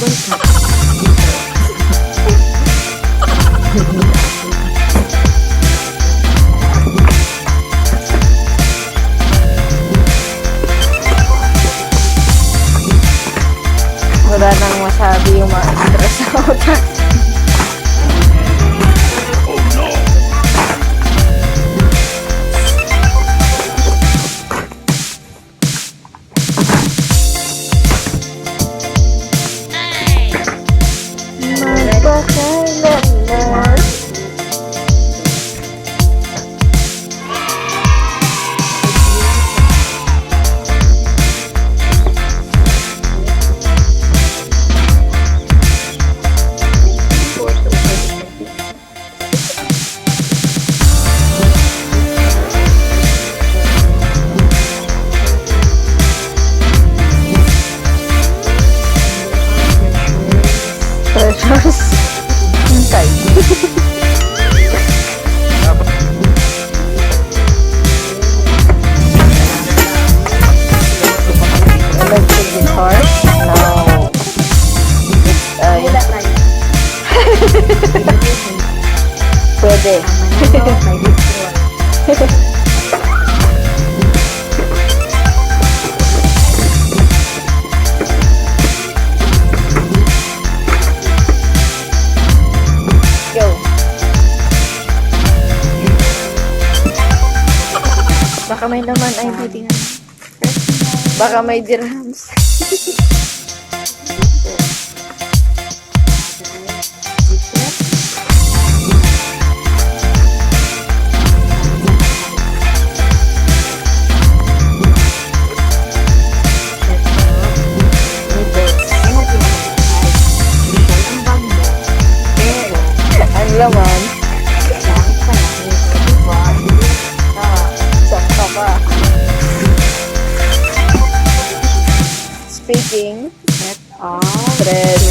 Wala nang masabi yung mga stress sa utak. Precious. Hintay. Electric guitar. Now, pwede. Go. Baka may laman ay titingnan. Baka may dirhams. Ang laman. Saka pa. Speaking. Set of thread.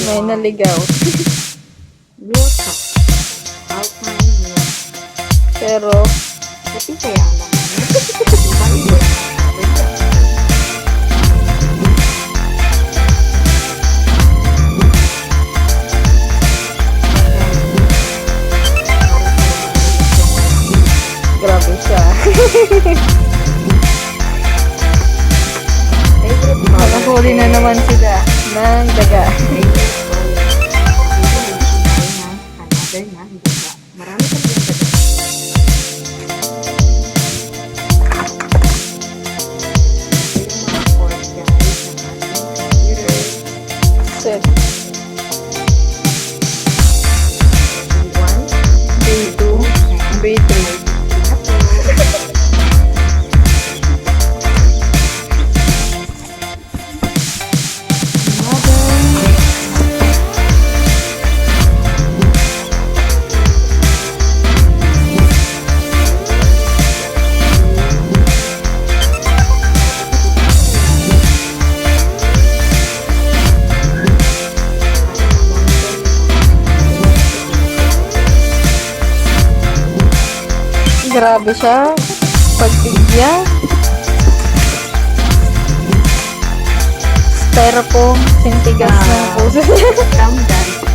May naligaw. Pero, Tapi kaya ang laman. grabe siya. Nakahuli na naman sila ng daga. Marami pa din daga. Set. B1, B2, B3. Grabe siya. Pagbigyan. Styrofoam. Sintigas ng puso niya. Calm down.